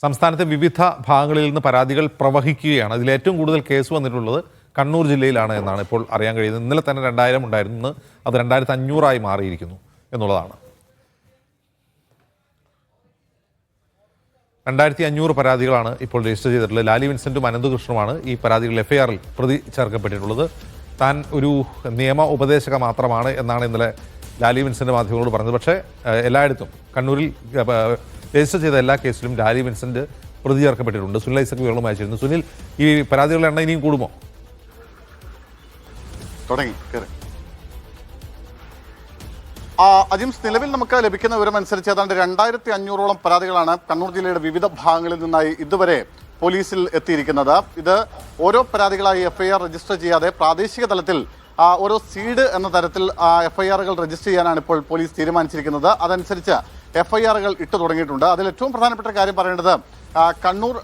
സംസ്ഥാനത്തെ വിവിധ ഭാഗങ്ങളിൽ നിന്ന് പരാതികൾ പ്രവഹിക്കുകയാണ്. അതിൽ ഏറ്റവും കൂടുതൽ കേസ് വന്നിട്ടുള്ളത് കണ്ണൂർ ജില്ലയിലാണ് എന്നാണ് ഇപ്പോൾ അറിയാൻ കഴിയുന്നത്. ഇന്നലെ തന്നെ 2000 ഉണ്ടായിരുന്നു, അത് 2500 മാറിയിരിക്കുന്നു എന്നുള്ളതാണ്. 2500 പരാതികളാണ് ഇപ്പോൾ രജിസ്റ്റർ ചെയ്തിട്ടുള്ളത്. ലാലി വിൻസെന്റും അനന്തകൃഷ്ണനുമാണ് ഈ പരാതികൾ FIR-ൽ പ്രതി ചേർക്കപ്പെട്ടിട്ടുള്ളത്. താൻ ഒരു നിയമ ഉപദേശക മാത്രമാണ് എന്നാണ് ഇന്നലെ ലാലി വിൻസെന്റ് മാധ്യമങ്ങളോട് പറഞ്ഞത്. പക്ഷേ എല്ലായിടത്തും കണ്ണൂരിൽ രജിസ്റ്റർ ചെയ്ത എല്ലാ കേസിലും ലാലി വിൻസെന്റ് പ്രതി ചേർക്കപ്പെട്ടിട്ടുണ്ട്. സുനിൽ ഐസക് വിവരണം അയച്ചിരുന്നു. സുനിൽ, ഈ പരാതികളുടെ എണ്ണം ഇനിയും കൂടുമോ? അജിംസ്, നിലവിൽ നമുക്ക് ലഭിക്കുന്ന വിവരമനുസരിച്ച് ഏതാണ്ട് 2500-ഓളം പരാതികളാണ് കണ്ണൂർ ജില്ലയുടെ വിവിധ ഭാഗങ്ങളിൽ നിന്നായി ഇതുവരെ പോലീസിൽ എത്തിയിരിക്കുന്നത്. ഇത് ഓരോ പരാതികളായി FIR രജിസ്റ്റർ ചെയ്യാതെ പ്രാദേശിക തലത്തിൽ ഓരോ സീഡ് എന്ന തരത്തിൽ FIR-കൾ രജിസ്റ്റർ ചെയ്യാനാണ് ഇപ്പോൾ പോലീസ് തീരുമാനിച്ചിരിക്കുന്നത്. അതനുസരിച്ച് FIR-കൾ ഇട്ടു തുടങ്ങിയിട്ടുണ്ട്. അതിൽ ഏറ്റവും പ്രധാനപ്പെട്ട കാര്യം പറയേണ്ടത് കണ്ണൂർ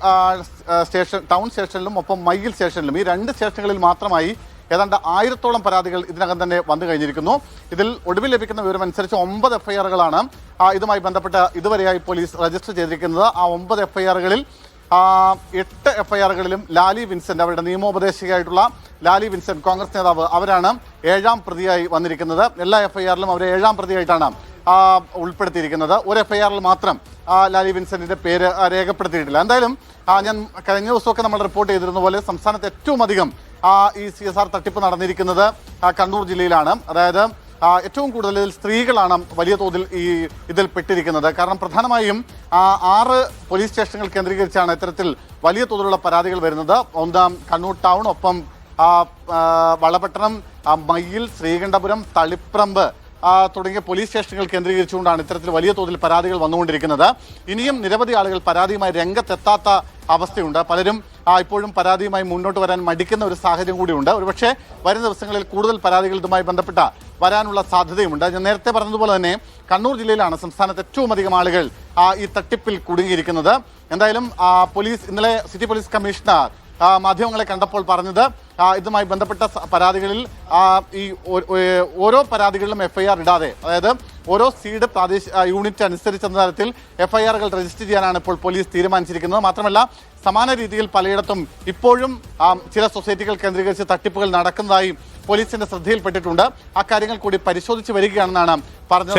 സ്റ്റേഷൻ, ടൗൺ സ്റ്റേഷനിലും ഒപ്പം മയ്യിൽ സ്റ്റേഷനിലും, ഈ 2 സ്റ്റേഷനുകളിൽ മാത്രമായി ഏതാണ്ട് 1000-ഓളം പരാതികൾ ഇതിനകം തന്നെ വന്നു കഴിഞ്ഞിരിക്കുന്നു. ഇതിൽ ഒടുവിൽ ലഭിക്കുന്ന വിവരമനുസരിച്ച് 9 FIR-കളാണ് ഇതുമായി ബന്ധപ്പെട്ട് ഇതുവരെയായി പോലീസ് രജിസ്റ്റർ ചെയ്തിരിക്കുന്നത്. ആ 9 FIR-കളിൽ 8 FIR-കളിലും ലാലി വിൻസെന്റ്, അവരുടെ നിയമോപദേശകയായിട്ടുള്ള ലാലി വിൻസെന്റ്, കോൺഗ്രസ് നേതാവ്, അവരാണ് 7ാം പ്രതിയായി വന്നിരിക്കുന്നത്. എല്ലാ FIR-ലും അവരെ 7ാം പ്രതിയായിട്ടാണ് ഉൾപ്പെടുത്തിയിരിക്കുന്നത്. ഒരു FIR-ൽ മാത്രം ലാലി വിൻസെന്റിന്റെ പേര് രേഖപ്പെടുത്തിയിട്ടില്ല. എന്തായാലും ഞാൻ കഴിഞ്ഞ ദിവസമൊക്കെ നമ്മൾ റിപ്പോർട്ട് ചെയ്തിരുന്ന പോലെ സംസ്ഥാനത്ത് ഏറ്റവും അധികം ഈ CSR തട്ടിപ്പ് നടന്നിരിക്കുന്നത് കണ്ണൂർ ജില്ലയിലാണ്. അതായത് ഏറ്റവും കൂടുതൽ സ്ത്രീകളാണ് വലിയ തോതിൽ ഇതിൽ പെട്ടിരിക്കുന്നത്. കാരണം പ്രധാനമായും 6 പോലീസ് സ്റ്റേഷനുകൾ കേന്ദ്രീകരിച്ചാണ് ഇത്തരത്തിൽ വലിയ തോതിലുള്ള പരാതികൾ വരുന്നത്. ഒന്നാം കണ്ണൂർ ടൗൺ, ഒപ്പം വളപട്ടണം, മയ്യിൽ, ശ്രീകണ്ഠപുരം, തളിപ്രമ്പ് തുടങ്ങിയ പോലീസ് സ്റ്റേഷനുകൾ കേന്ദ്രീകരിച്ചുകൊണ്ടാണ് ഇത്തരത്തിൽ വലിയ തോതിൽ പരാതികൾ വന്നുകൊണ്ടിരിക്കുന്നത്. ഇനിയും നിരവധി ആളുകൾ പരാതിയുമായി രംഗത്തെത്താത്ത അവസ്ഥയുണ്ട്. പലരും ഇപ്പോഴും പരാതിയുമായി മുന്നോട്ട് വരാൻ മടിക്കുന്ന ഒരു സാഹചര്യം കൂടിയുണ്ട്. ഒരുപക്ഷെ വരും ദിവസങ്ങളിൽ കൂടുതൽ പരാതികൾ ഇതുമായി ബന്ധപ്പെട്ട വരാനുള്ള സാധ്യതയുമുണ്ട്. ഞാൻ നേരത്തെ പറഞ്ഞതുപോലെ തന്നെ കണ്ണൂർ ജില്ലയിലാണ് സംസ്ഥാനത്ത് ഏറ്റവും അധികം ആളുകൾ ഈ തട്ടിപ്പിൽ കുടുങ്ങിയിരിക്കുന്നത്. എന്തായാലും പോലീസ് ഇന്നലെ സിറ്റി പോലീസ് കമ്മീഷണർ മാധ്യമങ്ങളെ കണ്ടപ്പോൾ പറഞ്ഞത് ഇതുമായി ബന്ധപ്പെട്ട പരാതികളിൽ ഈ ഓരോ പരാതികളിലും FIR ഇടാതെ, അതായത് ഓരോ സീഡ് പ്രാദേശിക യൂണിറ്റ് അനുസരിച്ചെന്ന തരത്തിൽ FIR-കൾ രജിസ്റ്റർ ചെയ്യാനാണ് ഇപ്പോൾ പോലീസ് തീരുമാനിച്ചിരിക്കുന്നത്. മാത്രമല്ല സമാന രീതിയിൽ പലയിടത്തും ഇപ്പോഴും ചില സൊസൈറ്റികൾ കേന്ദ്രീകരിച്ച് തട്ടിപ്പുകൾ നടക്കുന്നതായി പോലീസിന്റെ ശ്രദ്ധയിൽപ്പെട്ടിട്ടുണ്ട്. അക്കാര്യങ്ങൾ കൂടി പരിശോധിച്ച് വരികയാണെന്നാണ് പറഞ്ഞത്.